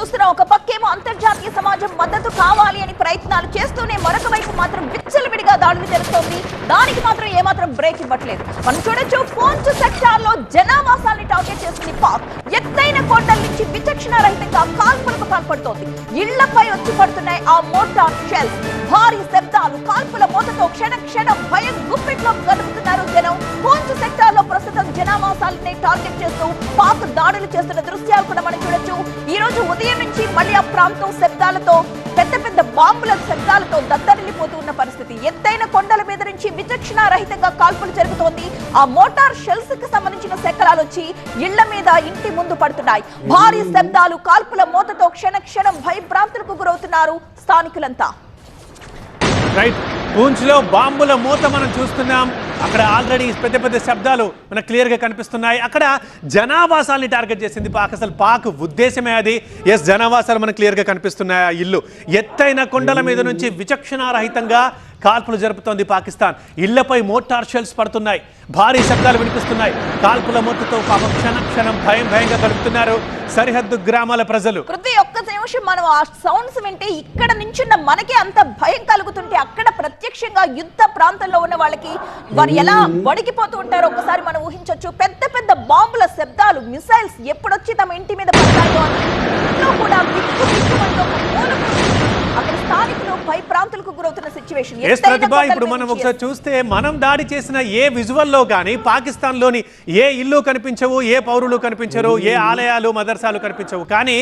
ఒక పక్కేమో అంతర్జాతీయ సమాజం మద్దతు కావాలి అని ప్రయత్నాలు చేస్తూనే మరొక వైపు మాత్రం విచ్చలవిడిగా దాడులు జరుగుతోంది. దానికి మాత్రం ఏమాత్రం బ్రేక్ ఇవ్వట్లేదు. మనం చూడొచ్చు, పూంచ్ సెక్టార్ లో జనావాసాల్ని టార్గెట్ చేస్తుంది పాక్. ఎత్తైన కొండల నుంచి విచక్షణ రహితంగా కాల్పులకు పాల్పడుతోంది. ఇళ్లపై వచ్చి పడుతున్నాయి ఆ మోటార్ షెల్స్. భారీ శబ్దాలు, కాల్పుల మూతతో క్షణ క్షణం భయం గుప్పిట్లో గడుపుతున్నారు జనం. పూంచ్ సెక్టార్ లో ప్రస్తుతం జనావాసాలని టార్గెట్ చేస్తూ పాక్ దాడులు చేస్తున్న దృశ్యాలు కూడా మనం చూడొచ్చు. ఈ రోజు ఉదయం నుంచి మళ్ళీ ఆ ప్రాంతం శబ్దాలతో, పెద్ద పెద్ద బాంబుల శబ్దాలతో దద్దరిల్లిపోతూ ఉన్న పరిస్థితి. ఎత్తైన కొండల మీద నుంచి విచక్షణ రహితంగా కాల్పులు జరుగుతోంది. ఆ మోటార్ షెల్స్ కి సంబంధించిన శకలాలు వచ్చి ఇళ్ల మీద, ఇంటి ముందు పడుతున్నాయి. భారీ శబ్దాలు, కాల్పుల మూతతో క్షణ క్షణం భయభ్రాంతులకు గురవుతున్నారు స్థానికులంతా. రైట్, పూంచ్ లో బాంబుల మూత మనం చూస్తున్నాం. అక్కడ ఆల్రెడీ పెద్ద పెద్ద శబ్దాలు మనకు క్లియర్ గా కనిపిస్తున్నాయి. అక్కడ జనావాసాలని టార్గెట్ చేసింది పాక్. అసలు పాక్ ఉద్దేశమే అది. ఎస్, జనావాసాలు మనకు క్లియర్ గా కనిపిస్తున్నాయి. ఆ ఇల్లు ఎత్తైన కొండల మీద నుంచి విచక్షణారహితంగా కాల్పులు జరుపుతోంది పాకిస్తాన్. ఇళ్లపై మోటార్ షెల్స్ పడుతున్నాయి, భారీ శబ్దాలు వినిపిస్తున్నాయి. కాల్పుల మూతతో పాపం క్షణ క్షణం భయంగా గడుపుతున్నారు సరిహద్దు గ్రామాల ప్రజలు. ఒక్క నిమిషం మనం ఆ సౌండ్స్ వింటే ఇక్కడ నించున్న మనకే అంత భయం కలుగుతుంటే, అక్కడ ప్రత్యక్షంగా యుద్ధ ప్రాంతంలో ఉన్న వాళ్ళకి వారు ఎలా వణికిపోతూ ఉంటారో ఒక్కసారి మనం ఊహించవచ్చు. పెద్ద పెద్ద బాంబుల శబ్దాలు, మిసైల్స్ ఎప్పుడొచ్చి తమ ఇంటి మీద పడతాయో అని ఇంట్లో కూడా అక్కడ స్థానికులు భయభ్రాంతులకు గురవుతున్న సిచ్యువేషన్. ఇప్పుడు మనం ఒకసారి చూస్తే, మనం దాడి చేసిన ఏ విజువల్లో కానీ పాకిస్తాన్ లోని ఏ ఇల్లు కనిపించవు, ఏ పౌరులు కనిపించరు, ఏ ఆలయాలు మదర్సాలు కనిపించవు. కానీ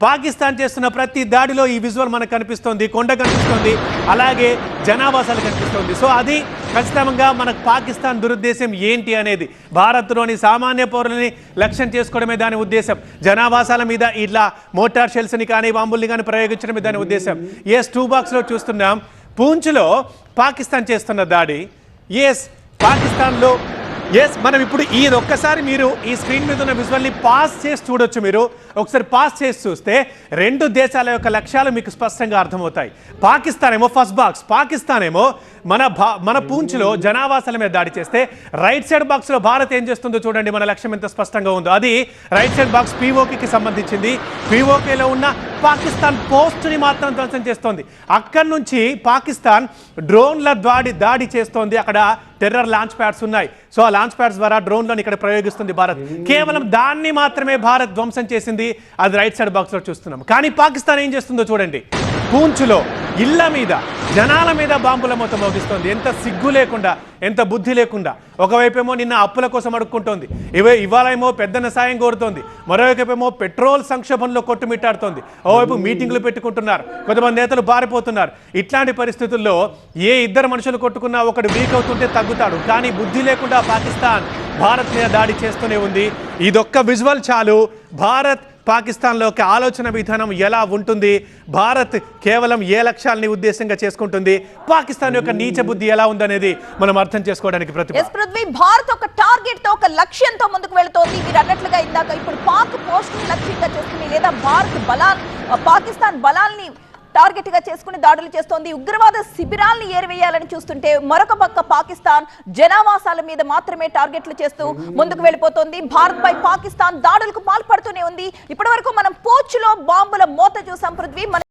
పాకిస్తాన్ చేస్తున్న ప్రతి దాడిలో ఈ విజువల్ మనకు కనిపిస్తోంది. కొండ కనిపిస్తోంది, అలాగే జనావాసాలు కనిపిస్తోంది. సో అది ఖచ్చితంగా మనకు పాకిస్తాన్ దురుద్దేశం ఏంటి అనేది, భారత్లోని సామాన్య పౌరులని లక్ష్యం చేసుకోవడమే దాని ఉద్దేశం. జనావాసాల మీద ఇట్లా మోటార్ షెల్స్ని కానీ బాంబుల్ని కానీ ప్రయోగించడమే దాని ఉద్దేశం. ఎస్, 2 బాక్స్లో చూస్తున్నాం పూంచ్లో పాకిస్తాన్ చేస్తున్న దాడి. ఎస్, పాకిస్తాన్లో మనం ఇప్పుడు ఇది ఒక్కసారి మీరు ఈ స్క్రీన్ మీద ఉన్న విజువల్ని పాస్ చేసి చూడొచ్చు. మీరు ఒకసారి పాస్ చేసి చూస్తే 2 దేశాల యొక్క లక్ష్యాలు మీకు స్పష్టంగా అర్థమవుతాయి. పాకిస్తాన్ ఏమో ఫస్ట్ బాక్స్, పాకిస్తాన్ ఏమో మన పూంచ్లో జనావాసాల మీద దాడి చేస్తే, రైట్ సైడ్ బాక్స్లో భారత్ ఏం చేస్తుందో చూడండి. మన లక్ష్యం ఎంత స్పష్టంగా ఉందో. అది రైట్ సైడ్ బాక్స్ పీఓకేకి సంబంధించింది. పీఓకేలో ఉన్న పాకిస్తాన్ పోస్ట్ని మాత్రం ధ్వంసం చేస్తోంది. అక్కడి నుంచి పాకిస్తాన్ డ్రోన్ల దాడి చేస్తోంది. అక్కడ టెర్రర్ లాంచ్ ప్యాడ్స్ ఉన్నాయి. సో ఆ లాంచ్ ప్యాడ్స్ ద్వారా డ్రోన్లను ఇక్కడ ప్రయోగిస్తుంది భారత్. కేవలం దాన్ని మాత్రమే భారత్ ధ్వంసం చేసింది. అది రైట్ సైడ్ బాక్స్లో చూస్తున్నాం. కానీ పాకిస్తాన్ ఏం చేస్తుందో చూడండి. పూంచ్లో ఇళ్ల మీద, జనాల మీద బాంబుల మూత మోగిస్తోంది. ఎంత సిగ్గు లేకుండా, ఎంత బుద్ధి లేకుండా. ఒకవైపేమో నిన్న అప్పుల కోసం అడుక్కుంటోంది, ఇవాళ ఏమో పెద్దన్న సాయం కోరుతోంది, మరోవైపేమో పెట్రోల్ సంక్షోభంలో కొట్టుమిట్టాడుతోంది. ఓవైపు మీటింగ్లు పెట్టుకుంటున్నారు, కొంతమంది నేతలు బారిపోతున్నారు. ఇట్లాంటి పరిస్థితుల్లో ఏ ఇద్దరు మనుషులు కొట్టుకున్నా ఒకడు వీక్ అవుతుంటే తగ్గుతాడు. కానీ బుద్ధి లేకుండా పాకిస్తాన్ భారత్ మీద దాడి చేస్తూనే ఉంది. ఇదొక్క విజువల్ చాలు భారత్ పాకిస్తాన్లో ఒక ఆలోచన విధానం ఎలా ఉంటుంది, భారత్ కేవలం ఏ లక్ష్యాలని ఉద్దేశంగా చేసుకుంటుంది, పాకిస్తాన్ యొక్క నీచ బుద్ధి ఎలా ఉందనేది మనం అర్థం చేసుకోవడానికి భారత్ ఒక టార్గెట్ తో, ఒక లక్ష్యంతో ముందుకు వెళుతోంది. మీరు అన్నట్లుగా ఇందాక ఇప్పుడు పాక్ పోస్ట్ లక్ష్యంగా చేసుకుని, లేదా భారత్ పాకిస్తాన్ బలాల్ని టార్గెట్ గా చేసుకుని దాడులు చేస్తోంది. ఉగ్రవాద శిబిరాల్ని ఏరివేయాలని చూస్తుంటే, మరొక పక్క పాకిస్తాన్ జనావాసాల మీద మాత్రమే టార్గెట్లు చేస్తూ ముందుకు వెళ్ళిపోతోంది. భారత్ పై పాకిస్తాన్ దాడులకు పాల్పడుతూనే ఉంది. ఇప్పటి వరకు మనం పూంచ్లో బాంబుల మోత చూసాం పృథ్వీ.